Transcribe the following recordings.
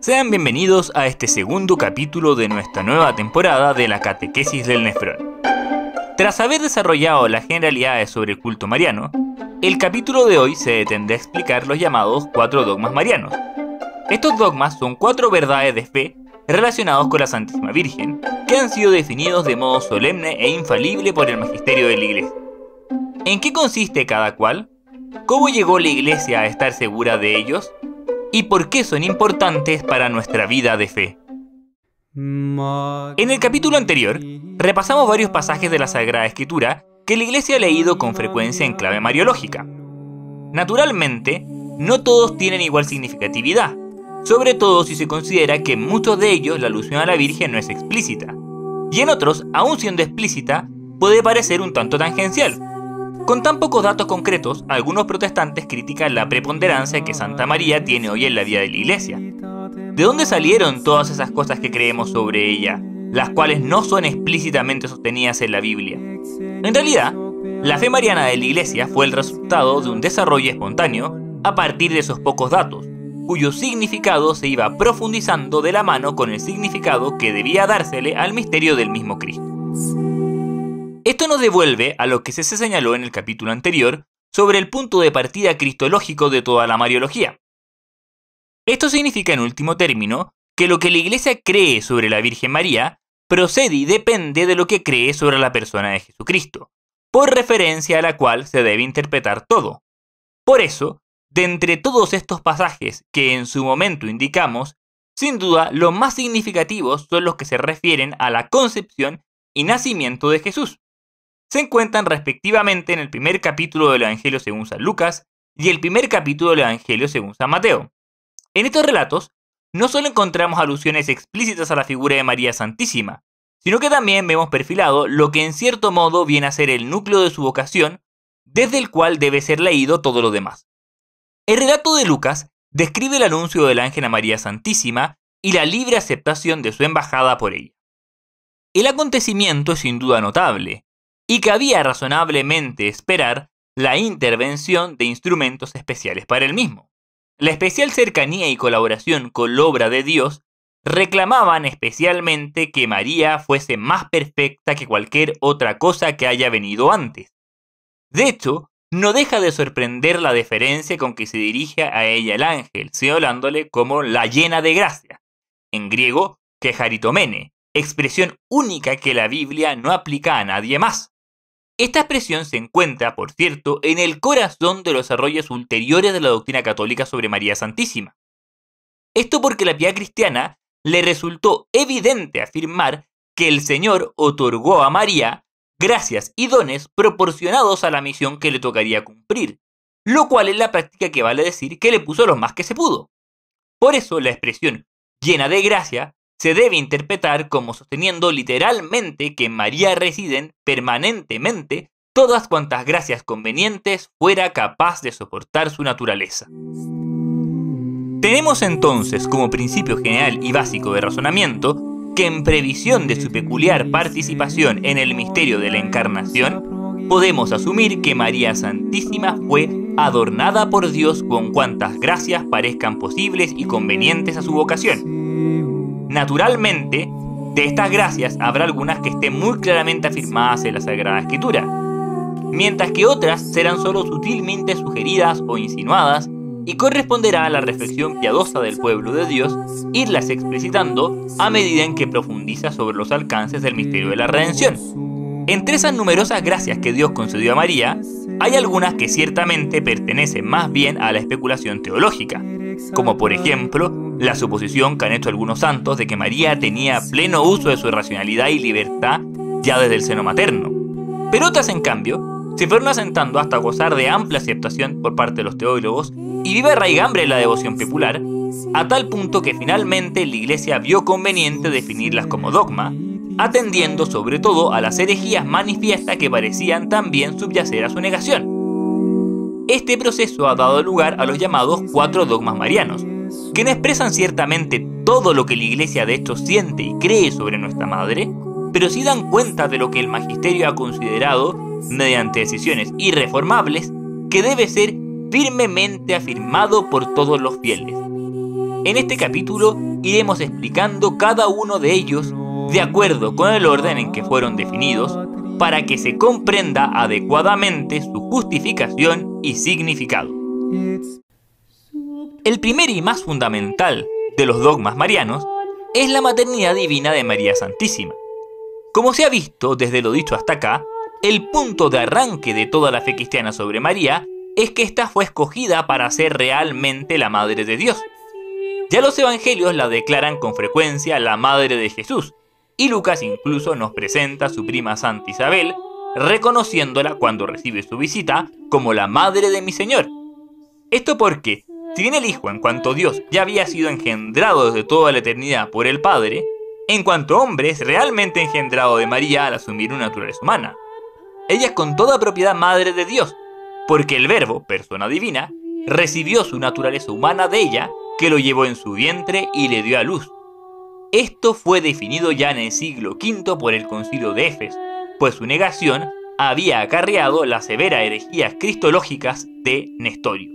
Sean bienvenidos a este segundo capítulo de nuestra nueva temporada de la Catequesis del Nefrón. Tras haber desarrollado las generalidades sobre el culto mariano, el capítulo de hoy se detendrá a explicar los llamados 4 dogmas marianos. Estos dogmas son 4 verdades de fe relacionados con la Santísima Virgen, que han sido definidos de modo solemne e infalible por el magisterio de la Iglesia. ¿En qué consiste cada cual? ¿Cómo llegó la Iglesia a estar segura de ellos? ¿Y por qué son importantes para nuestra vida de fe? En el capítulo anterior, repasamos varios pasajes de la Sagrada Escritura que la Iglesia ha leído con frecuencia en clave mariológica. Naturalmente, no todos tienen igual significatividad, sobre todo si se considera que en muchos de ellos la alusión a la Virgen no es explícita, y en otros, aun siendo explícita, puede parecer un tanto tangencial. Con tan pocos datos concretos, algunos protestantes critican la preponderancia que Santa María tiene hoy en la vida de la Iglesia. ¿De dónde salieron todas esas cosas que creemos sobre ella, las cuales no son explícitamente sostenidas en la Biblia? En realidad, la fe mariana de la Iglesia fue el resultado de un desarrollo espontáneo a partir de esos pocos datos, cuyo significado se iba profundizando de la mano con el significado que debía dársele al misterio del mismo Cristo. Esto nos devuelve a lo que se señaló en el capítulo anterior sobre el punto de partida cristológico de toda la mariología. Esto significa en último término que lo que la Iglesia cree sobre la Virgen María procede y depende de lo que cree sobre la persona de Jesucristo, por referencia a la cual se debe interpretar todo. Por eso, de entre todos estos pasajes que en su momento indicamos, sin duda los más significativos son los que se refieren a la concepción y nacimiento de Jesús. Se encuentran respectivamente en el primer capítulo del Evangelio según San Lucas y el primer capítulo del Evangelio según San Mateo. En estos relatos, no solo encontramos alusiones explícitas a la figura de María Santísima, sino que también vemos perfilado lo que en cierto modo viene a ser el núcleo de su vocación, desde el cual debe ser leído todo lo demás. El relato de Lucas describe el anuncio del ángel a María Santísima y la libre aceptación de su embajada por ella. El acontecimiento es sin duda notable, y cabía razonablemente esperar la intervención de instrumentos especiales para el mismo. La especial cercanía y colaboración con la obra de Dios reclamaban especialmente que María fuese más perfecta que cualquier otra cosa que haya venido antes. De hecho, no deja de sorprender la deferencia con que se dirige a ella el ángel, señalándole como la llena de gracia, en griego kecharitomene, expresión única que la Biblia no aplica a nadie más. Esta expresión se encuentra, por cierto, en el corazón de los desarrollos ulteriores de la doctrina católica sobre María Santísima. Esto porque la piedad cristiana le resultó evidente afirmar que el Señor otorgó a María gracias y dones proporcionados a la misión que le tocaría cumplir, lo cual en la práctica equivale a decir que le puso los más que se pudo. Por eso la expresión llena de gracia se debe interpretar como sosteniendo literalmente que en María residen permanentemente todas cuantas gracias convenientes fuera capaz de soportar su naturaleza. Tenemos entonces como principio general y básico de razonamiento que en previsión de su peculiar participación en el misterio de la Encarnación, podemos asumir que María Santísima fue adornada por Dios con cuantas gracias parezcan posibles y convenientes a su vocación. Naturalmente, de estas gracias habrá algunas que estén muy claramente afirmadas en la Sagrada Escritura, mientras que otras serán solo sutilmente sugeridas o insinuadas y corresponderá a la reflexión piadosa del pueblo de Dios irlas explicitando a medida en que profundiza sobre los alcances del misterio de la redención. Entre esas numerosas gracias que Dios concedió a María, hay algunas que ciertamente pertenecen más bien a la especulación teológica, como por ejemplo la suposición que han hecho algunos santos de que María tenía pleno uso de su racionalidad y libertad ya desde el seno materno. Pero otras, en cambio, se fueron asentando hasta gozar de amplia aceptación por parte de los teólogos y viva raigambre en la devoción popular, a tal punto que finalmente la Iglesia vio conveniente definirlas como dogma, atendiendo sobre todo a las herejías manifiestas que parecían también subyacer a su negación. Este proceso ha dado lugar a los llamados 4 dogmas marianos, que no expresan ciertamente todo lo que la Iglesia de hecho siente y cree sobre nuestra Madre, pero sí dan cuenta de lo que el magisterio ha considerado, mediante decisiones irreformables, que debe ser firmemente afirmado por todos los fieles. En este capítulo iremos explicando cada uno de ellos de acuerdo con el orden en que fueron definidos, para que se comprenda adecuadamente su justificación y significado. El primer y más fundamental de los dogmas marianos es la maternidad divina de María Santísima. Como se ha visto desde lo dicho hasta acá, el punto de arranque de toda la fe cristiana sobre María es que ésta fue escogida para ser realmente la Madre de Dios. Ya los evangelios la declaran con frecuencia la Madre de Jesús, y Lucas incluso nos presenta a su prima Santa Isabel, reconociéndola cuando recibe su visita como la Madre de mi Señor. Esto porque, si bien el Hijo en cuanto Dios ya había sido engendrado desde toda la eternidad por el Padre, en cuanto hombre es realmente engendrado de María al asumir una naturaleza humana. Ella es con toda propiedad Madre de Dios, porque el Verbo, persona divina, recibió su naturaleza humana de ella, que lo llevó en su vientre y le dio a luz. Esto fue definido ya en el siglo V por el Concilio de Éfeso, pues su negación había acarreado las severas herejías cristológicas de Nestorio.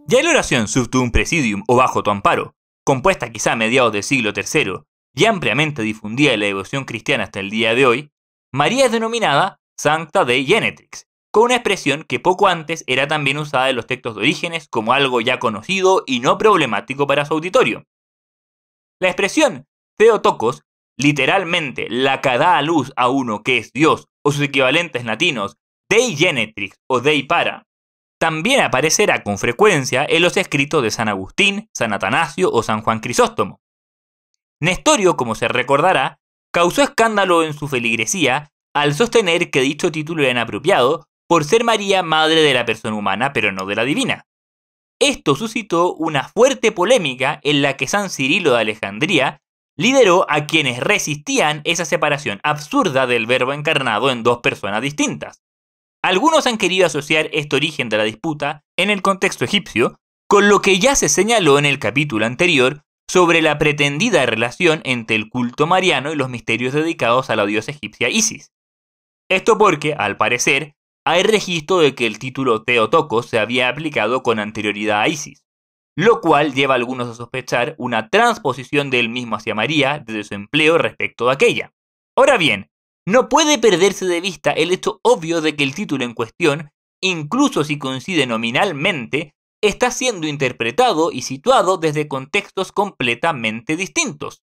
Ya en la oración Sub tuum presidium o Bajo tu amparo, compuesta quizá a mediados del siglo III y ampliamente difundida en la devoción cristiana hasta el día de hoy, María es denominada Sancta Dei Genetrix, con una expresión que poco antes era también usada en los textos de Orígenes como algo ya conocido y no problemático para su auditorio. La expresión Theotokos, literalmente la que da a luz a uno que es Dios, o sus equivalentes latinos Dei Genetrix o Dei Para, también aparecerá con frecuencia en los escritos de San Agustín, San Atanasio o San Juan Crisóstomo. Nestorio, como se recordará, causó escándalo en su feligresía al sostener que dicho título era inapropiado por ser María madre de la persona humana pero no de la divina. Esto suscitó una fuerte polémica en la que San Cirilo de Alejandría lideró a quienes resistían esa separación absurda del Verbo encarnado en dos personas distintas. Algunos han querido asociar este origen de la disputa en el contexto egipcio con lo que ya se señaló en el capítulo anterior sobre la pretendida relación entre el culto mariano y los misterios dedicados a la diosa egipcia Isis. Esto porque, al parecer, hay registro de que el título Theotokos se había aplicado con anterioridad a Isis, lo cual lleva a algunos a sospechar una transposición del mismo hacia María desde su empleo respecto de aquella. Ahora bien, no puede perderse de vista el hecho obvio de que el título en cuestión, incluso si coincide nominalmente, está siendo interpretado y situado desde contextos completamente distintos.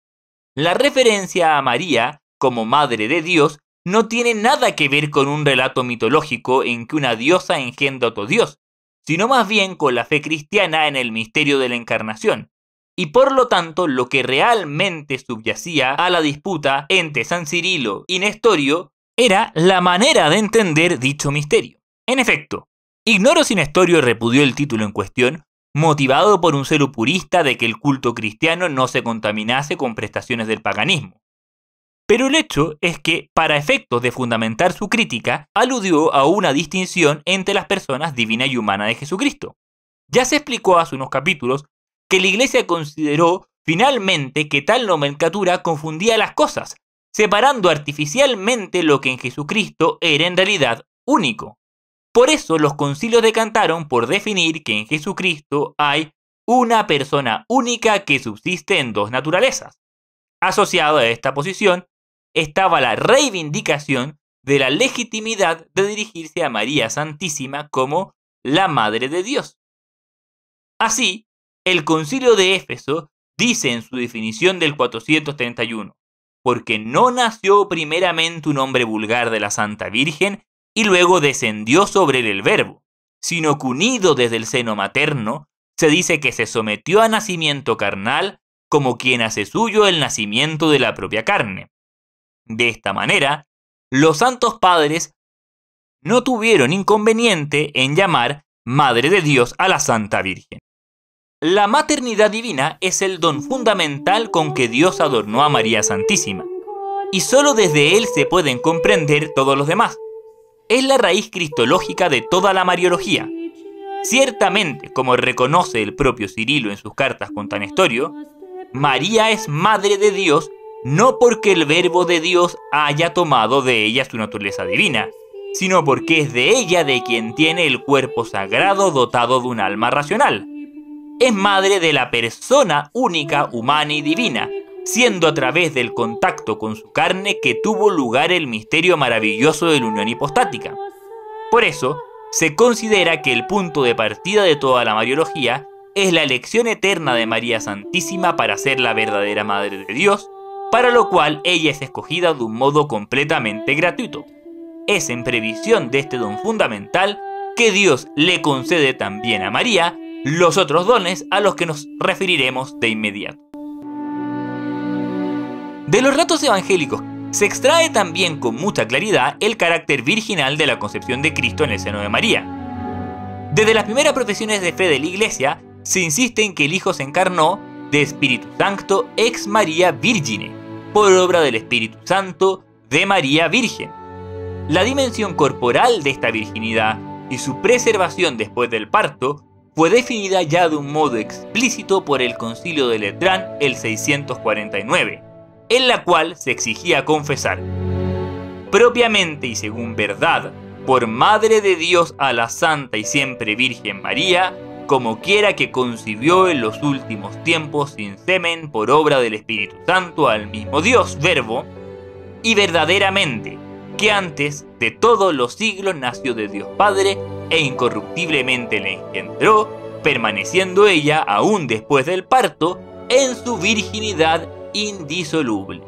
La referencia a María como Madre de Dios no tiene nada que ver con un relato mitológico en que una diosa engendra a otro dios, sino más bien con la fe cristiana en el misterio de la encarnación, y por lo tanto lo que realmente subyacía a la disputa entre San Cirilo y Nestorio era la manera de entender dicho misterio. En efecto, ignoro si Nestorio repudió el título en cuestión, motivado por un celo purista de que el culto cristiano no se contaminase con prestaciones del paganismo. Pero el hecho es que, para efectos de fundamentar su crítica, aludió a una distinción entre las personas divina y humana de Jesucristo. Ya se explicó hace unos capítulos que la Iglesia consideró finalmente que tal nomenclatura confundía las cosas, separando artificialmente lo que en Jesucristo era en realidad único. Por eso los concilios decantaron por definir que en Jesucristo hay una persona única que subsiste en dos naturalezas. Asociado a esta posición estaba la reivindicación de la legitimidad de dirigirse a María Santísima como la Madre de Dios. Así, el Concilio de Éfeso dice en su definición del 431, porque no nació primeramente un hombre vulgar de la Santa Virgen y luego descendió sobre él el Verbo, sino que unido desde el seno materno, se dice que se sometió a nacimiento carnal como quien hace suyo el nacimiento de la propia carne. De esta manera, los santos padres no tuvieron inconveniente en llamar Madre de Dios a la Santa Virgen. La maternidad divina es el don fundamental con que Dios adornó a María Santísima, y solo desde él se pueden comprender todos los demás. Es la raíz cristológica de toda la mariología. Ciertamente, como reconoce el propio Cirilo en sus cartas contra Nestorio, María es Madre de Dios no porque el Verbo de Dios haya tomado de ella su naturaleza divina, sino porque es de ella de quien tiene el cuerpo sagrado dotado de un alma racional. es madre de la persona única, humana y divina, siendo a través del contacto con su carne que tuvo lugar el misterio maravilloso de la unión hipostática. Por eso, se considera que el punto de partida de toda la Mariología es la elección eterna de María Santísima para ser la verdadera Madre de Dios, para lo cual ella es escogida de un modo completamente gratuito. Es en previsión de este don fundamental que Dios le concede también a María los otros dones a los que nos referiremos de inmediato. De los relatos evangélicos se extrae también con mucha claridad el carácter virginal de la concepción de Cristo en el seno de María. Desde las primeras profesiones de fe de la Iglesia se insiste en que el Hijo se encarnó de Espíritu Sancto ex María Virgine, por obra del Espíritu Santo de María Virgen. La dimensión corporal de esta virginidad y su preservación después del parto fue definida ya de un modo explícito por el Concilio de Letrán el 649, en la cual se exigía confesar propiamente y según verdad por Madre de Dios a la Santa y siempre Virgen María, como quiera que concibió en los últimos tiempos sin semen por obra del Espíritu Santo al mismo Dios Verbo, y verdaderamente que antes de todos los siglos nació de Dios Padre e incorruptiblemente le engendró, permaneciendo ella aún después del parto en su virginidad indisoluble.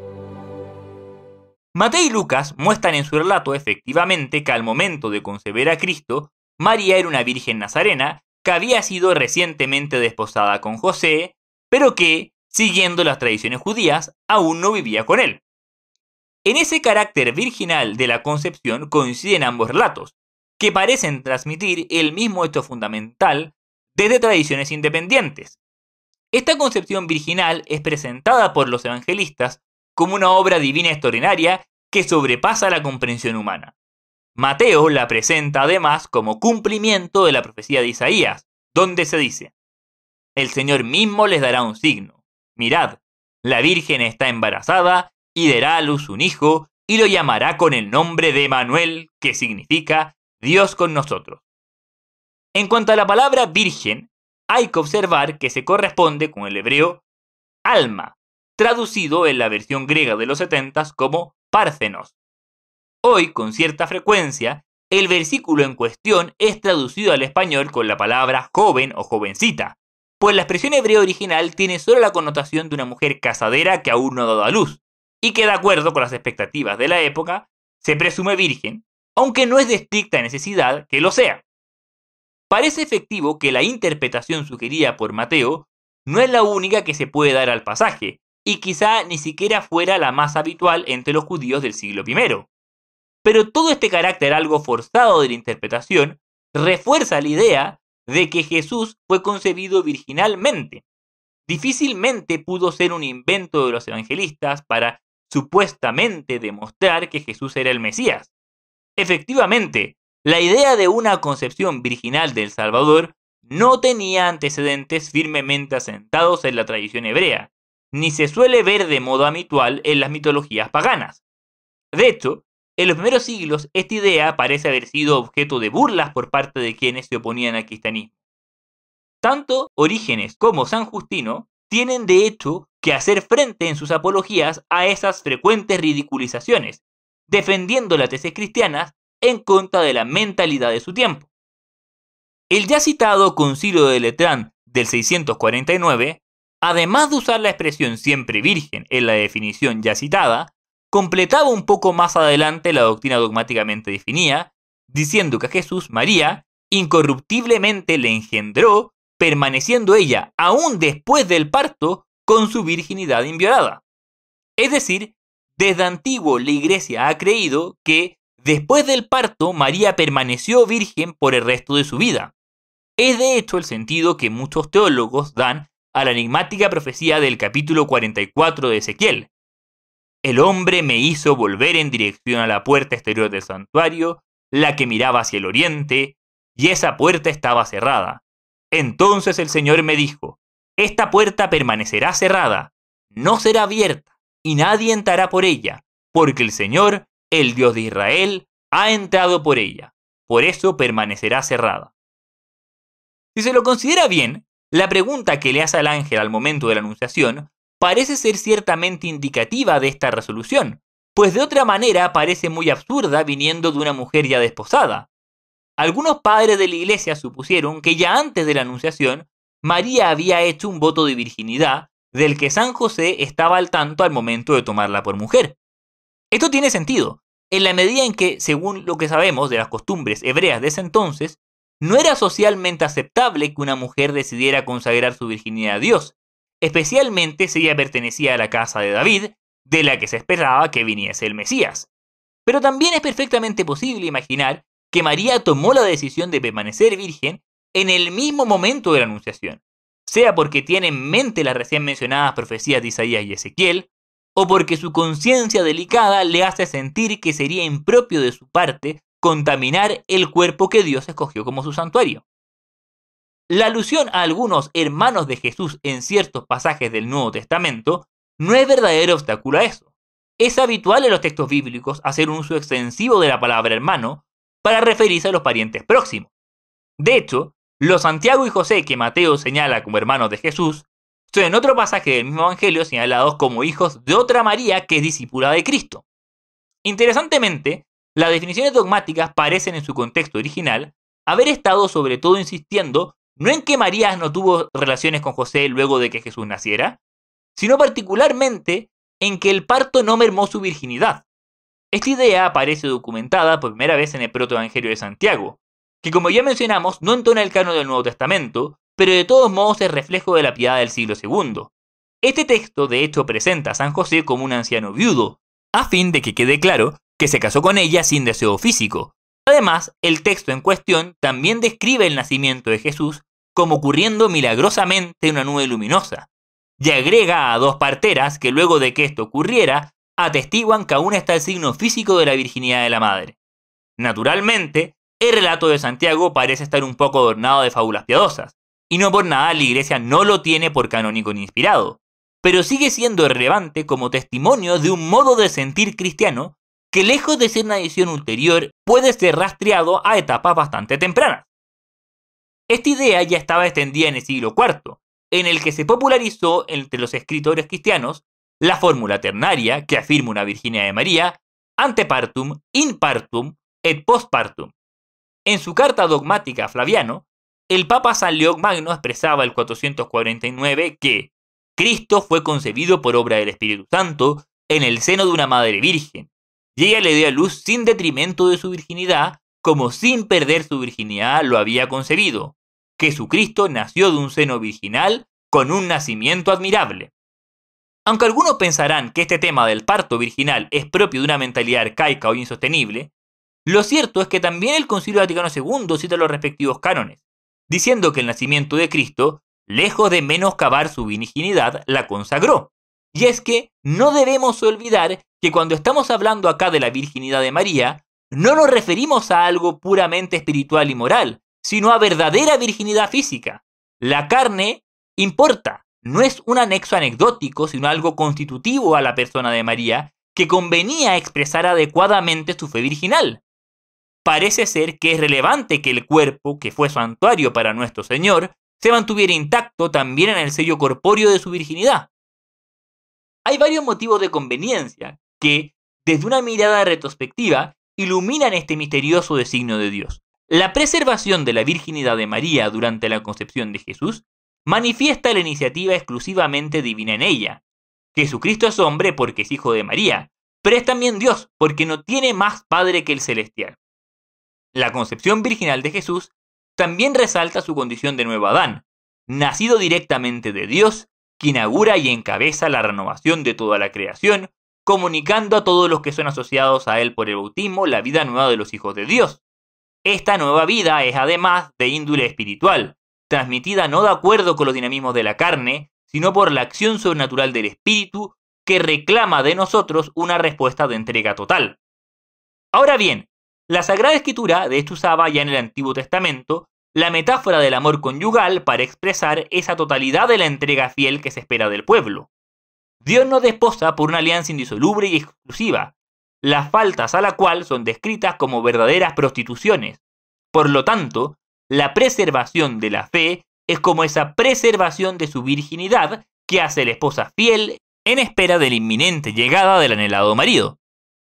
Mateo y Lucas muestran en su relato efectivamente que al momento de conceber a Cristo, María era una virgen nazarena que había sido recientemente desposada con José, pero que, siguiendo las tradiciones judías, aún no vivía con él. En ese carácter virginal de la concepción coinciden ambos relatos, que parecen transmitir el mismo hecho fundamental desde tradiciones independientes. Esta concepción virginal es presentada por los evangelistas como una obra divina extraordinaria que sobrepasa la comprensión humana. Mateo la presenta además como cumplimiento de la profecía de Isaías, donde se dice: el Señor mismo les dará un signo. Mirad, la Virgen está embarazada y dará a luz un hijo y lo llamará con el nombre de Emanuel, que significa Dios con nosotros. En cuanto a la palabra virgen, hay que observar que se corresponde con el hebreo alma, traducido en la versión griega de los 70 como Párthenos. Hoy, con cierta frecuencia, el versículo en cuestión es traducido al español con la palabra joven o jovencita, pues la expresión hebrea original tiene solo la connotación de una mujer casadera que aún no ha dado a luz, y que de acuerdo con las expectativas de la época, se presume virgen, aunque no es de estricta necesidad que lo sea. Parece efectivo que la interpretación sugerida por Mateo no es la única que se puede dar al pasaje, y quizá ni siquiera fuera la más habitual entre los judíos del siglo I. Pero todo este carácter algo forzado de la interpretación refuerza la idea de que Jesús fue concebido virginalmente. Difícilmente pudo ser un invento de los evangelistas para supuestamente demostrar que Jesús era el Mesías. Efectivamente, la idea de una concepción virginal del Salvador no tenía antecedentes firmemente asentados en la tradición hebrea, ni se suele ver de modo habitual en las mitologías paganas. De hecho, en los primeros siglos esta idea parece haber sido objeto de burlas por parte de quienes se oponían al cristianismo. Tanto Orígenes como San Justino tienen de hecho que hacer frente en sus apologías a esas frecuentes ridiculizaciones, defendiendo las tesis cristianas en contra de la mentalidad de su tiempo. El ya citado Concilio de Letrán del 649, además de usar la expresión siempre virgen en la definición ya citada, completaba un poco más adelante la doctrina dogmáticamente definida, diciendo que a Jesús María incorruptiblemente le engendró, permaneciendo ella aún después del parto con su virginidad inviolada. Es decir, desde antiguo la Iglesia ha creído que después del parto María permaneció virgen por el resto de su vida. Es de hecho el sentido que muchos teólogos dan a la enigmática profecía del capítulo 44 de Ezequiel. El hombre me hizo volver en dirección a la puerta exterior del santuario, la que miraba hacia el oriente, y esa puerta estaba cerrada. Entonces el Señor me dijo: esta puerta permanecerá cerrada, no será abierta, y nadie entrará por ella, porque el Señor, el Dios de Israel, ha entrado por ella. Por eso permanecerá cerrada. Si se lo considera bien, La pregunta que le hace al ángel al momento de la anunciación parece ser ciertamente indicativa de esta resolución, pues de otra manera parece muy absurda viniendo de una mujer ya desposada. Algunos padres de la iglesia supusieron que ya antes de la anunciación, María había hecho un voto de virginidad del que San José estaba al tanto al momento de tomarla por mujer. Esto tiene sentido, en la medida en que, según lo que sabemos de las costumbres hebreas de ese entonces, no era socialmente aceptable que una mujer decidiera consagrar su virginidad a Dios, especialmente si ella pertenecía a la casa de David, de la que se esperaba que viniese el Mesías. Pero también es perfectamente posible imaginar que María tomó la decisión de permanecer virgen en el mismo momento de la anunciación, sea porque tiene en mente las recién mencionadas profecías de Isaías y Ezequiel, o porque su conciencia delicada le hace sentir que sería impropio de su parte contaminar el cuerpo que Dios escogió como su santuario. La alusión a algunos hermanos de Jesús en ciertos pasajes del Nuevo Testamento no es verdadero obstáculo a eso. Es habitual en los textos bíblicos hacer un uso extensivo de la palabra hermano para referirse a los parientes próximos. De hecho, los Santiago y José que Mateo señala como hermanos de Jesús son en otro pasaje del mismo evangelio señalados como hijos de otra María que es discípula de Cristo. Interesantemente, las definiciones dogmáticas parecen en su contexto original haber estado sobre todo insistiendo no en que María no tuvo relaciones con José luego de que Jesús naciera, sino particularmente en que el parto no mermó su virginidad. Esta idea aparece documentada por primera vez en el protoevangelio de Santiago, que como ya mencionamos no entona el canon del Nuevo Testamento, pero de todos modos es reflejo de la piedad del siglo II. Este texto de hecho presenta a San José como un anciano viudo, a fin de que quede claro que se casó con ella sin deseo físico. Además, el texto en cuestión también describe el nacimiento de Jesús como ocurriendo milagrosamente en una nube luminosa, y agrega a dos parteras que luego de que esto ocurriera, atestiguan que aún está el signo físico de la virginidad de la madre. Naturalmente, el relato de Santiago parece estar un poco adornado de fábulas piadosas, y no por nada la Iglesia no lo tiene por canónico ni inspirado, pero sigue siendo relevante como testimonio de un modo de sentir cristiano que lejos de ser una edición ulterior puede ser rastreado a etapas bastante tempranas. Esta idea ya estaba extendida en el siglo IV, en el que se popularizó entre los escritores cristianos la fórmula ternaria que afirma una virginidad de María ante partum, in partum et post partum. En su carta dogmática a Flaviano, el Papa San León Magno expresaba el 449 que Cristo fue concebido por obra del Espíritu Santo en el seno de una madre virgen, y ella le dio a luz sin detrimento de su virginidad, como sin perder su virginidad lo había concebido. Jesucristo nació de un seno virginal con un nacimiento admirable. Aunque algunos pensarán que este tema del parto virginal es propio de una mentalidad arcaica o insostenible, lo cierto es que también el Concilio Vaticano II cita los respectivos cánones, diciendo que el nacimiento de Cristo, lejos de menoscabar su virginidad, la consagró. Y es que no debemos olvidar que cuando estamos hablando acá de la virginidad de María, no nos referimos a algo puramente espiritual y moral, sino a verdadera virginidad física. La carne importa, no es un anexo anecdótico, sino algo constitutivo a la persona de María que convenía expresar adecuadamente su fe virginal. Parece ser que es relevante que el cuerpo, que fue santuario para nuestro Señor, se mantuviera intacto también en el sello corpóreo de su virginidad. Hay varios motivos de conveniencia que, desde una mirada retrospectiva, iluminan este misterioso designio de Dios. La preservación de la virginidad de María durante la concepción de Jesús manifiesta la iniciativa exclusivamente divina en ella. Jesucristo es hombre porque es hijo de María, pero es también Dios porque no tiene más padre que el celestial. La concepción virginal de Jesús también resalta su condición de nuevo Adán, nacido directamente de Dios, que inaugura y encabeza la renovación de toda la creación, comunicando a todos los que son asociados a él por el bautismo la vida nueva de los hijos de Dios. Esta nueva vida es además de índole espiritual, transmitida no de acuerdo con los dinamismos de la carne, sino por la acción sobrenatural del Espíritu que reclama de nosotros una respuesta de entrega total. Ahora bien, la Sagrada Escritura de hecho usaba ya en el Antiguo Testamento la metáfora del amor conyugal para expresar esa totalidad de la entrega fiel que se espera del pueblo. Dios nos desposa por una alianza indisoluble y exclusiva, las faltas a la cual son descritas como verdaderas prostituciones. Por lo tanto, la preservación de la fe es como esa preservación de su virginidad que hace la esposa fiel en espera de la inminente llegada del anhelado marido.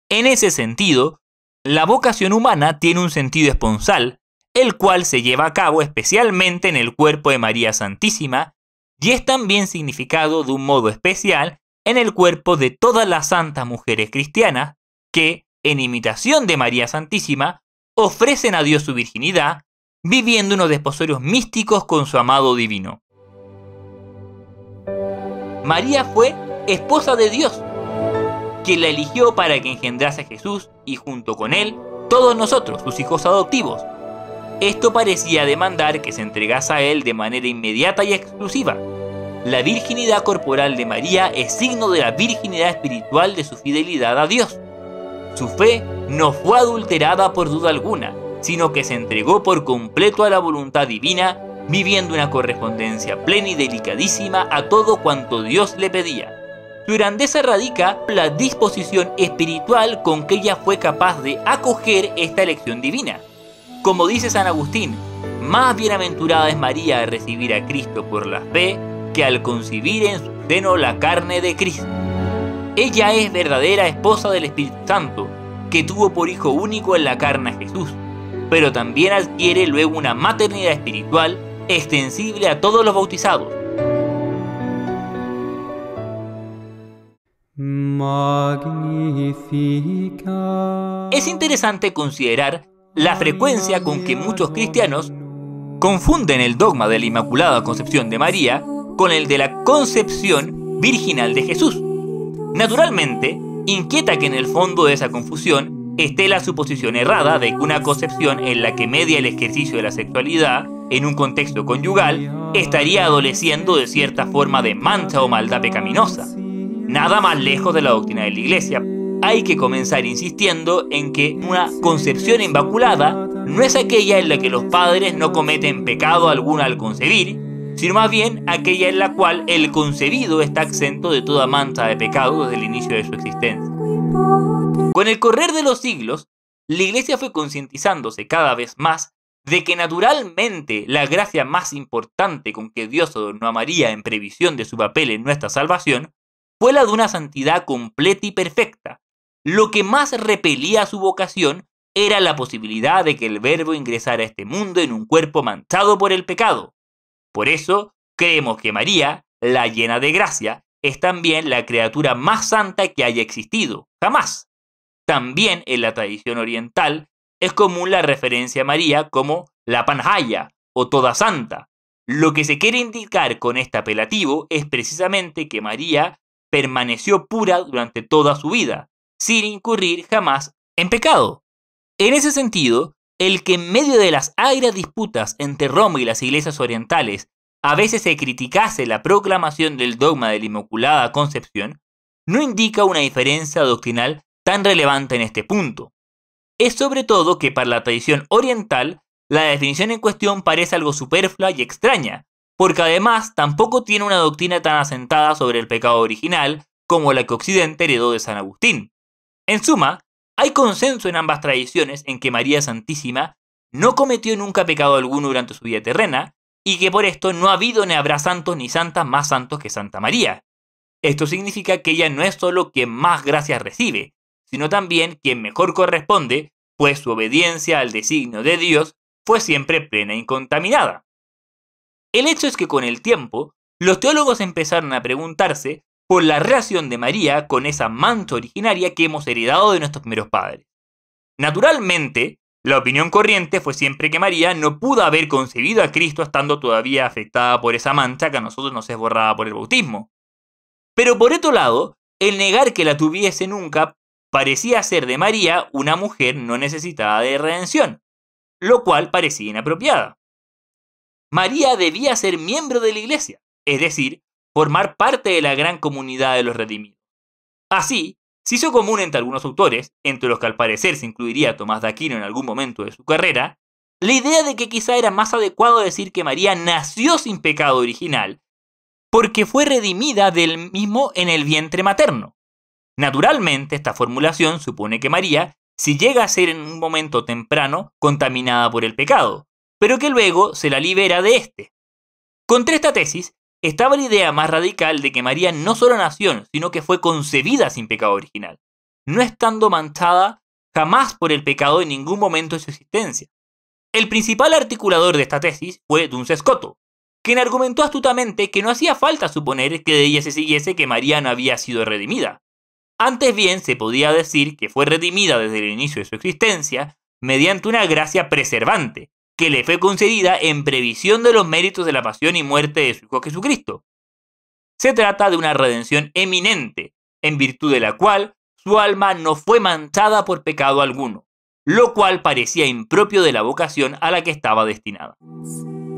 En ese sentido, la vocación humana tiene un sentido esponsal, el cual se lleva a cabo especialmente en el cuerpo de María Santísima y es también significado de un modo especial en el cuerpo de todas las santas mujeres cristianas que, en imitación de María Santísima, ofrecen a Dios su virginidad, viviendo unos desposorios místicos con su amado divino. María fue esposa de Dios, quien la eligió para que engendrase a Jesús y junto con él, todos nosotros, sus hijos adoptivos. Esto parecía demandar que se entregase a él de manera inmediata y exclusiva. La virginidad corporal de María es signo de la virginidad espiritual de su fidelidad a Dios. Su fe no fue adulterada por duda alguna, sino que se entregó por completo a la voluntad divina, viviendo una correspondencia plena y delicadísima a todo cuanto Dios le pedía. Su grandeza radica en la disposición espiritual con que ella fue capaz de acoger esta elección divina. Como dice San Agustín, más bienaventurada es María al recibir a Cristo por la fe que al concebir en su seno la carne de Cristo. Ella es verdadera esposa del Espíritu Santo, que tuvo por hijo único en la carne a Jesús, pero también adquiere luego una maternidad espiritual extensible a todos los bautizados. Magnifica. Es interesante considerar la frecuencia con que muchos cristianos confunden el dogma de la Inmaculada Concepción de María con el de la concepción virginal de Jesús. Naturalmente, inquieta que en el fondo de esa confusión esté la suposición errada de que una concepción en la que media el ejercicio de la sexualidad en un contexto conyugal estaría adoleciendo de cierta forma de mancha o maldad pecaminosa. Nada más lejos de la doctrina de la Iglesia. Hay que comenzar insistiendo en que una concepción inmaculada no es aquella en la que los padres no cometen pecado alguno al concebir, sino más bien aquella en la cual el concebido está exento de toda mancha de pecado desde el inicio de su existencia. Con el correr de los siglos, la Iglesia fue concientizándose cada vez más de que naturalmente la gracia más importante con que Dios adornó a María en previsión de su papel en nuestra salvación fue la de una santidad completa y perfecta. Lo que más repelía su vocación era la posibilidad de que el Verbo ingresara a este mundo en un cuerpo manchado por el pecado. Por eso, creemos que María, la llena de gracia, es también la criatura más santa que haya existido, jamás. También en la tradición oriental es común la referencia a María como la Panjaya o toda santa. Lo que se quiere indicar con este apelativo es precisamente que María permaneció pura durante toda su vida, sin incurrir jamás en pecado. En ese sentido, el que en medio de las agrias disputas entre Roma y las iglesias orientales a veces se criticase la proclamación del dogma de la Inmaculada Concepción, no indica una diferencia doctrinal tan relevante en este punto. Es sobre todo que para la tradición oriental, la definición en cuestión parece algo superflua y extraña, porque además tampoco tiene una doctrina tan asentada sobre el pecado original como la que Occidente heredó de San Agustín. En suma, hay consenso en ambas tradiciones en que María Santísima no cometió nunca pecado alguno durante su vida terrena y que por esto no ha habido ni habrá santos ni santas más santos que Santa María. Esto significa que ella no es solo quien más gracias recibe, sino también quien mejor corresponde, pues su obediencia al designio de Dios fue siempre plena e incontaminada. El hecho es que con el tiempo, los teólogos empezaron a preguntarse por la relación de María con esa mancha originaria que hemos heredado de nuestros primeros padres. Naturalmente, la opinión corriente fue siempre que María no pudo haber concebido a Cristo estando todavía afectada por esa mancha que a nosotros nos es borrada por el bautismo. Pero por otro lado, el negar que la tuviese nunca parecía hacer de María una mujer no necesitada de redención, lo cual parecía inapropiada. María debía ser miembro de la Iglesia, es decir, formar parte de la gran comunidad de los redimidos. Así, se hizo común entre algunos autores, entre los que al parecer se incluiría Tomás de Aquino en algún momento de su carrera, la idea de que quizá era más adecuado decir que María nació sin pecado original, porque fue redimida del mismo en el vientre materno. Naturalmente, esta formulación supone que María si llega a ser en un momento temprano contaminada por el pecado, pero que luego se la libera de este. Contra esta tesis estaba la idea más radical de que María no solo nació, sino que fue concebida sin pecado original, no estando manchada jamás por el pecado en ningún momento de su existencia. El principal articulador de esta tesis fue Duns Scoto, quien argumentó astutamente que no hacía falta suponer que de ella se siguiese que María no había sido redimida. Antes bien se podía decir que fue redimida desde el inicio de su existencia mediante una gracia preservante, que le fue concedida en previsión de los méritos de la pasión y muerte de su Hijo Jesucristo. Se trata de una redención eminente, en virtud de la cual su alma no fue manchada por pecado alguno, lo cual parecía impropio de la vocación a la que estaba destinada.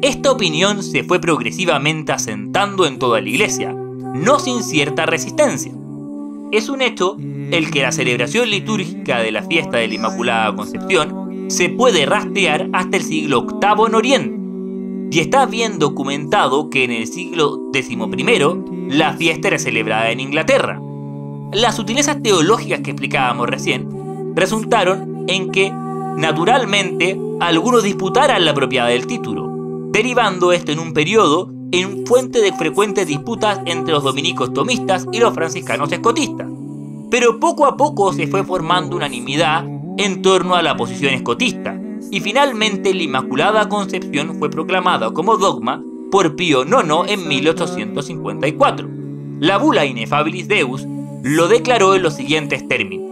Esta opinión se fue progresivamente asentando en toda la Iglesia, no sin cierta resistencia. Es un hecho el que la celebración litúrgica de la fiesta de la Inmaculada Concepción se puede rastrear hasta el siglo VIII en Oriente, y está bien documentado que en el siglo XI la fiesta era celebrada en Inglaterra. Las sutilezas teológicas que explicábamos recién resultaron en que, naturalmente, algunos disputaran la propiedad del título, derivando esto en un periodo en fuente de frecuentes disputas entre los dominicos tomistas y los franciscanos escotistas. Pero poco a poco se fue formando unanimidad en torno a la posición escotista, y finalmente la Inmaculada Concepción fue proclamada como dogma por Pío IX en 1854. La bula Ineffabilis Deus lo declaró en los siguientes términos: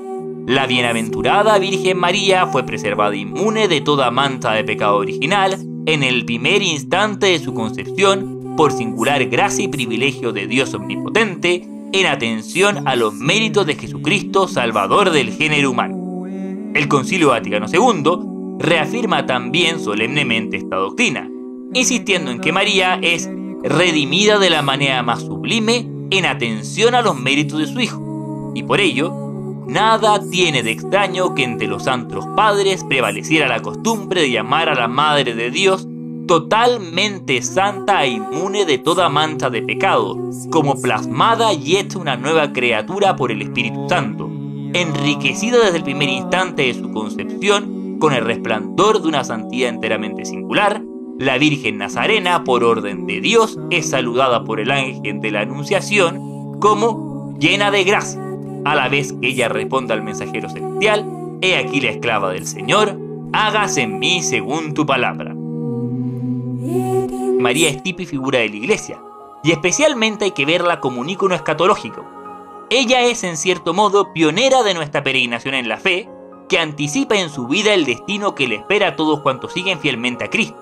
la bienaventurada Virgen María fue preservada inmune de toda mancha de pecado original en el primer instante de su concepción por singular gracia y privilegio de Dios omnipotente en atención a los méritos de Jesucristo, Salvador del género humano. El Concilio Vaticano II reafirma también solemnemente esta doctrina, insistiendo en que María es redimida de la manera más sublime en atención a los méritos de su Hijo, y por ello, nada tiene de extraño que entre los santos padres prevaleciera la costumbre de llamar a la Madre de Dios totalmente santa e inmune de toda mancha de pecado, como plasmada y hecha una nueva criatura por el Espíritu Santo, enriquecida desde el primer instante de su concepción con el resplandor de una santidad enteramente singular. La Virgen Nazarena, por orden de Dios, es saludada por el ángel de la Anunciación como llena de gracia, a la vez que ella responde al mensajero celestial: he aquí la esclava del Señor, hágase en mí según tu palabra. María es tipo y figura de la Iglesia, y especialmente hay que verla como un ícono escatológico. Ella es, en cierto modo, pionera de nuestra peregrinación en la fe, que anticipa en su vida el destino que le espera a todos cuantos siguen fielmente a Cristo.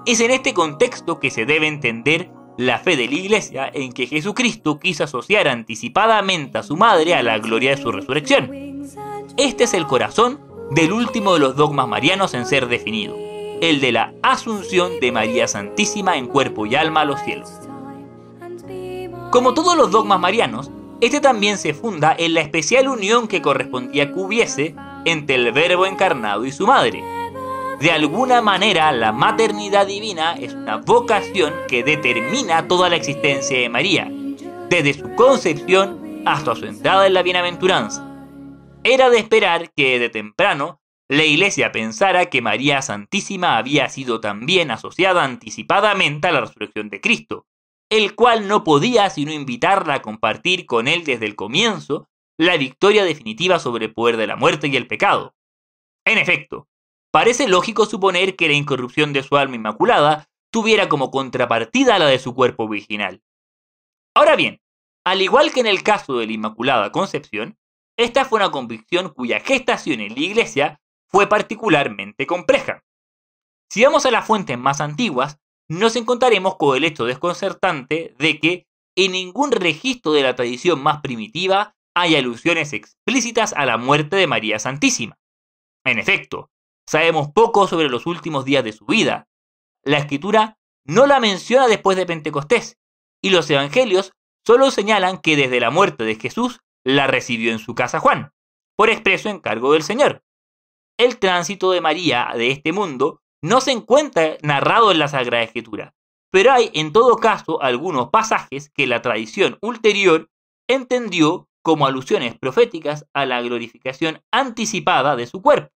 Es en este contexto que se debe entender la fe de la Iglesia, en que Jesucristo quiso asociar anticipadamente a su madre a la gloria de su resurrección. Este es el corazón del último de los dogmas marianos en ser definido, el de la asunción de María Santísima en cuerpo y alma a los cielos. Como todos los dogmas marianos, este también se funda en la especial unión que correspondía que hubiese entre el Verbo encarnado y su madre. De alguna manera, la maternidad divina es una vocación que determina toda la existencia de María, desde su concepción hasta su entrada en la bienaventuranza. Era de esperar que de temprano la Iglesia pensara que María Santísima había sido también asociada anticipadamente a la resurrección de Cristo, el cual no podía sino invitarla a compartir con él desde el comienzo la victoria definitiva sobre el poder de la muerte y el pecado. En efecto, parece lógico suponer que la incorrupción de su alma inmaculada tuviera como contrapartida la de su cuerpo virginal. Ahora bien, al igual que en el caso de la Inmaculada Concepción, esta fue una convicción cuya gestación en la Iglesia fue particularmente compleja. Si vamos a las fuentes más antiguas, nos encontraremos con el hecho desconcertante de que en ningún registro de la tradición más primitiva hay alusiones explícitas a la muerte de María Santísima. En efecto, sabemos poco sobre los últimos días de su vida. La Escritura no la menciona después de Pentecostés, y los evangelios solo señalan que desde la muerte de Jesús la recibió en su casa Juan, por expreso encargo del Señor. El tránsito de María de este mundo no se encuentra narrado en la Sagrada Escritura, pero hay en todo caso algunos pasajes que la tradición ulterior entendió como alusiones proféticas a la glorificación anticipada de su cuerpo.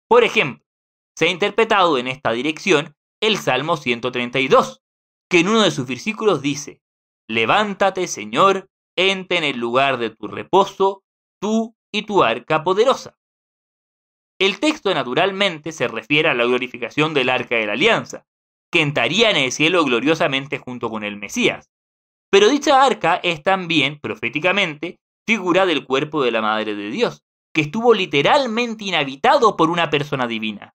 Por ejemplo, se ha interpretado en esta dirección el Salmo 132, que en uno de sus versículos dice: «Levántate, Señor, entra en el lugar de tu reposo, tú y tu arca poderosa». El texto naturalmente se refiere a la glorificación del arca de la alianza, que entraría en el cielo gloriosamente junto con el Mesías. Pero dicha arca es también, proféticamente, figura del cuerpo de la Madre de Dios, que estuvo literalmente inhabitado por una persona divina.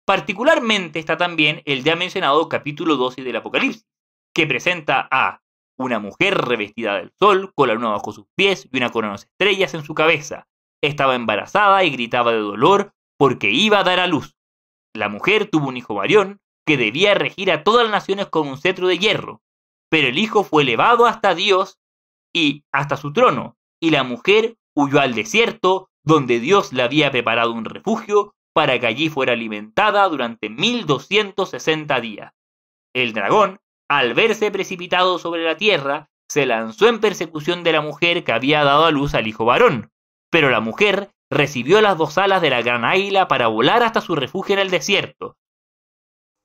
Particularmente está también el ya mencionado capítulo 12 del Apocalipsis, que presenta a una mujer revestida del sol, con la luna bajo sus pies y una corona de estrellas en su cabeza. Estaba embarazada y gritaba de dolor porque iba a dar a luz. La mujer tuvo un hijo varón que debía regir a todas las naciones con un cetro de hierro, pero el hijo fue elevado hasta Dios y hasta su trono, y la mujer huyó al desierto, donde Dios le había preparado un refugio para que allí fuera alimentada durante 1260 días. El dragón, al verse precipitado sobre la tierra, se lanzó en persecución de la mujer que había dado a luz al hijo varón, pero la mujer recibió las 2 alas de la gran águila para volar hasta su refugio en el desierto.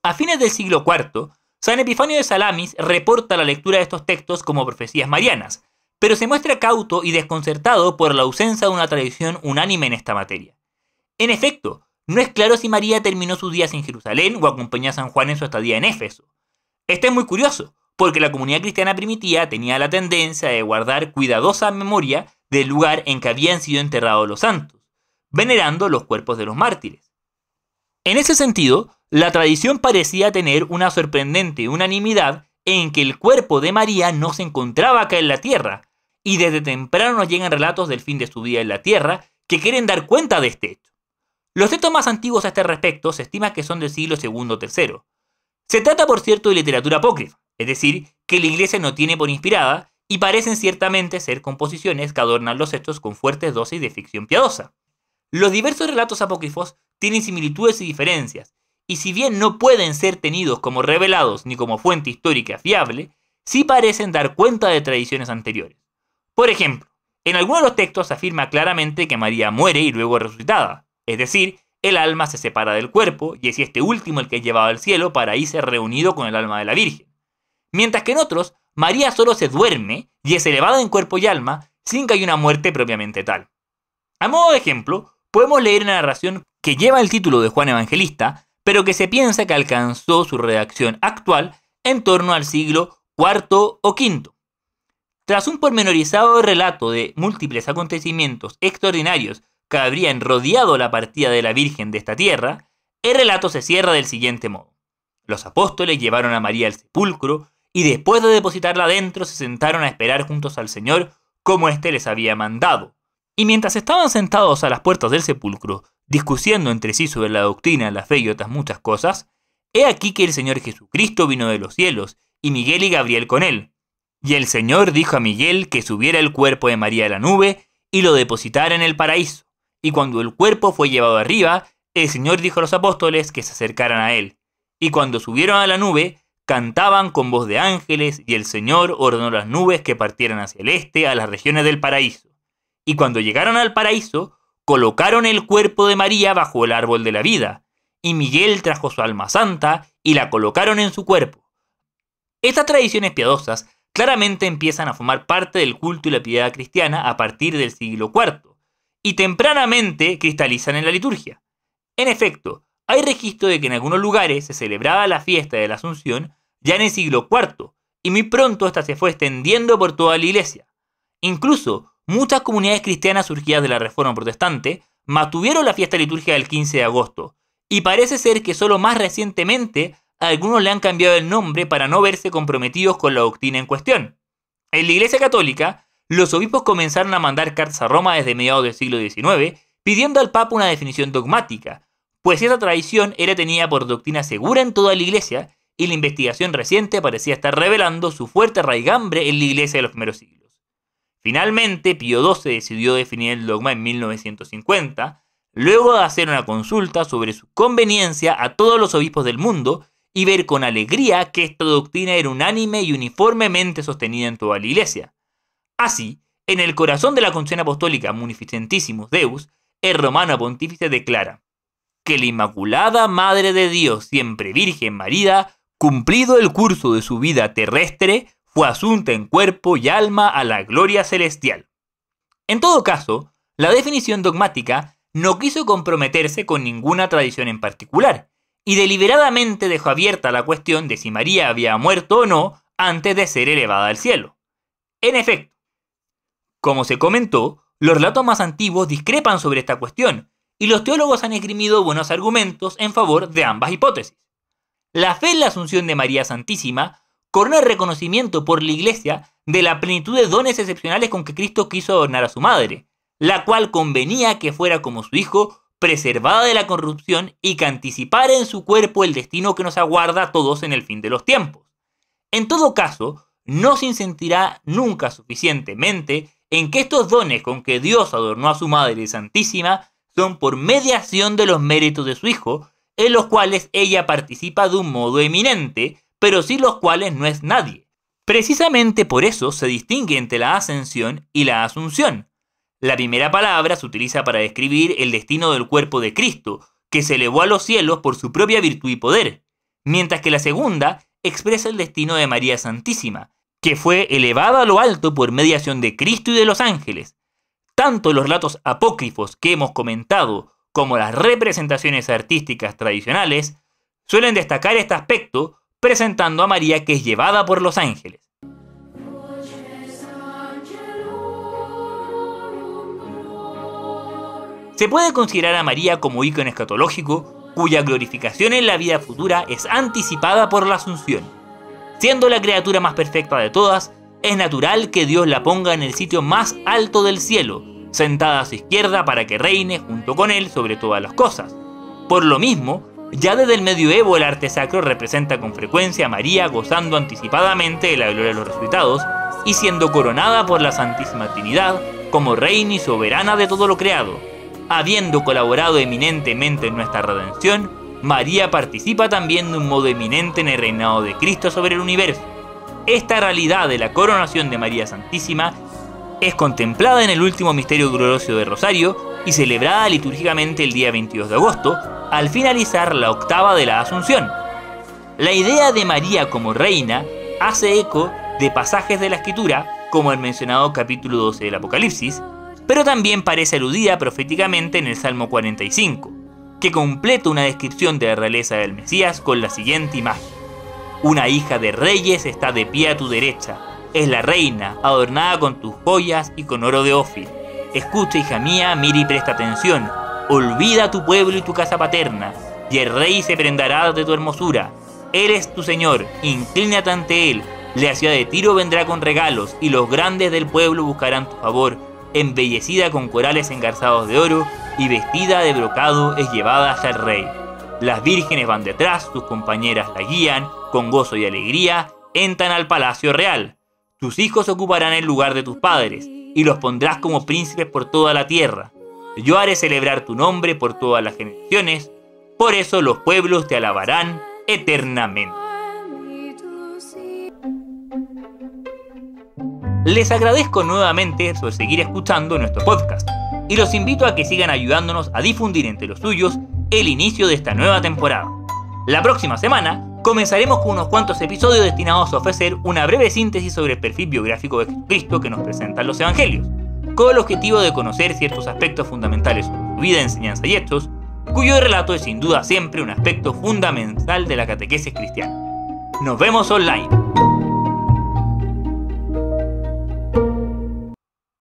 A fines del siglo IV, San Epifanio de Salamis reporta la lectura de estos textos como profecías marianas, pero se muestra cauto y desconcertado por la ausencia de una tradición unánime en esta materia. En efecto, no es claro si María terminó sus días en Jerusalén o acompañó a San Juan en su estadía en Éfeso. Esto es muy curioso, porque la comunidad cristiana primitiva tenía la tendencia de guardar cuidadosa memoria del lugar en que habían sido enterrados los santos, venerando los cuerpos de los mártires. En ese sentido, la tradición parecía tener una sorprendente unanimidad en que el cuerpo de María no se encontraba acá en la tierra, y desde temprano nos llegan relatos del fin de su vida en la tierra que quieren dar cuenta de este hecho. Los textos más antiguos a este respecto se estima que son del siglo II o III. Se trata, por cierto, de literatura apócrifa, es decir, que la Iglesia no tiene por inspirada y parecen ciertamente ser composiciones que adornan los hechos con fuertes dosis de ficción piadosa. Los diversos relatos apócrifos tienen similitudes y diferencias, y si bien no pueden ser tenidos como revelados ni como fuente histórica fiable, sí parecen dar cuenta de tradiciones anteriores. Por ejemplo, en algunos de los textos se afirma claramente que María muere y luego es resucitada, es decir, el alma se separa del cuerpo y es este último el que es llevado al cielo para ahí ser reunido con el alma de la Virgen. Mientras que en otros, María solo se duerme y es elevada en cuerpo y alma sin que haya una muerte propiamente tal. A modo de ejemplo, podemos leer una narración que lleva el título de Juan Evangelista, pero que se piensa que alcanzó su redacción actual en torno al siglo IV o V. Tras un pormenorizado relato de múltiples acontecimientos extraordinarios que habrían rodeado la partida de la Virgen de esta tierra, el relato se cierra del siguiente modo. Los apóstoles llevaron a María al sepulcro y después de depositarla dentro se sentaron a esperar juntos al Señor como éste les había mandado. Y mientras estaban sentados a las puertas del sepulcro, discutiendo entre sí sobre la doctrina, la fe y otras muchas cosas, he aquí que el Señor Jesucristo vino de los cielos, y Miguel y Gabriel con él. Y el Señor dijo a Miguel que subiera el cuerpo de María a la nube y lo depositara en el paraíso. Y cuando el cuerpo fue llevado arriba, el Señor dijo a los apóstoles que se acercaran a él. Y cuando subieron a la nube, cantaban con voz de ángeles, y el Señor ordenó las nubes que partieran hacia el este a las regiones del paraíso. Y cuando llegaron al paraíso, colocaron el cuerpo de María bajo el árbol de la vida, y Miguel trajo su alma santa y la colocaron en su cuerpo. Estas tradiciones piadosas claramente empiezan a formar parte del culto y la piedad cristiana a partir del siglo IV, y tempranamente cristalizan en la liturgia. En efecto, hay registro de que en algunos lugares se celebraba la fiesta de la Asunción ya en el siglo IV, y muy pronto esta se fue extendiendo por toda la Iglesia. Incluso, muchas comunidades cristianas surgidas de la Reforma Protestante mantuvieron la fiesta litúrgica del 15 de agosto, y parece ser que solo más recientemente algunos le han cambiado el nombre para no verse comprometidos con la doctrina en cuestión. En la Iglesia Católica, los obispos comenzaron a mandar cartas a Roma desde mediados del siglo XIX, pidiendo al Papa una definición dogmática, pues esa tradición era tenida por doctrina segura en toda la Iglesia, y la investigación reciente parecía estar revelando su fuerte raigambre en la Iglesia de los primeros siglos. Finalmente, Pío XII decidió definir el dogma en 1950, luego de hacer una consulta sobre su conveniencia a todos los obispos del mundo y ver con alegría que esta doctrina era unánime y uniformemente sostenida en toda la Iglesia. Así, en el corazón de la Constitución Apostólica Munificentissimus Deus, el romano pontífice declara que la Inmaculada Madre de Dios, siempre Virgen María, Cumplido el curso de su vida terrestre, fue asunta en cuerpo y alma a la gloria celestial. En todo caso, la definición dogmática no quiso comprometerse con ninguna tradición en particular, y deliberadamente dejó abierta la cuestión de si María había muerto o no antes de ser elevada al cielo. En efecto, como se comentó, los relatos más antiguos discrepan sobre esta cuestión, y los teólogos han esgrimido buenos argumentos en favor de ambas hipótesis. La fe en la Asunción de María Santísima corona el reconocimiento por la Iglesia de la plenitud de dones excepcionales con que Cristo quiso adornar a su madre, la cual convenía que fuera como su Hijo, preservada de la corrupción y que anticipara en su cuerpo el destino que nos aguarda a todos en el fin de los tiempos. En todo caso, no se insistirá nunca suficientemente en que estos dones con que Dios adornó a su Madre Santísima son por mediación de los méritos de su Hijo, en los cuales ella participa de un modo eminente, pero sin los cuales no es nadie. Precisamente por eso se distingue entre la ascensión y la asunción. La primera palabra se utiliza para describir el destino del cuerpo de Cristo, que se elevó a los cielos por su propia virtud y poder, mientras que la segunda expresa el destino de María Santísima, que fue elevada a lo alto por mediación de Cristo y de los ángeles. Tanto los relatos apócrifos que hemos comentado como las representaciones artísticas tradicionales suelen destacar este aspecto, presentando a María que es llevada por los ángeles. Se puede considerar a María como ícono escatológico, cuya glorificación en la vida futura es anticipada por la Asunción. Siendo la criatura más perfecta de todas, es natural que Dios la ponga en el sitio más alto del cielo, sentada a su izquierda para que reine junto con él sobre todas las cosas. Por lo mismo, ya desde el medioevo el arte sacro representa con frecuencia a María gozando anticipadamente de la gloria de los resucitados y siendo coronada por la Santísima Trinidad como reina y soberana de todo lo creado. Habiendo colaborado eminentemente en nuestra redención, María participa también de un modo eminente en el reinado de Cristo sobre el universo. Esta realidad de la coronación de María Santísima es contemplada en el último misterio glorioso del Rosario y celebrada litúrgicamente el día 22 de agosto, al finalizar la octava de la Asunción. La idea de María como reina hace eco de pasajes de la Escritura, como el mencionado capítulo 12 del Apocalipsis, pero también parece aludida proféticamente en el Salmo 45, que completa una descripción de la realeza del Mesías con la siguiente imagen. Una hija de reyes está de pie a tu derecha, es la reina, adornada con tus joyas y con oro de Ofir. Escucha, hija mía, mira y presta atención. Olvida tu pueblo y tu casa paterna, y el rey se prendará de tu hermosura. Él es tu Señor, inclínate ante él. La ciudad de Tiro vendrá con regalos, y los grandes del pueblo buscarán tu favor. Embellecida con corales engarzados de oro, y vestida de brocado es llevada hasta el rey. Las vírgenes van detrás, sus compañeras la guían, con gozo y alegría, entran al palacio real. Tus hijos ocuparán el lugar de tus padres, y los pondrás como príncipes por toda la tierra. Yo haré celebrar tu nombre por todas las generaciones, por eso los pueblos te alabarán eternamente. Les agradezco nuevamente por seguir escuchando nuestro podcast, y los invito a que sigan ayudándonos a difundir entre los suyos el inicio de esta nueva temporada. La próxima semana comenzaremos con unos cuantos episodios destinados a ofrecer una breve síntesis sobre el perfil biográfico de Jesucristo que nos presentan los Evangelios, con el objetivo de conocer ciertos aspectos fundamentales sobre su vida, enseñanza y hechos, cuyo relato es sin duda siempre un aspecto fundamental de la catequesis cristiana. Nos vemos online.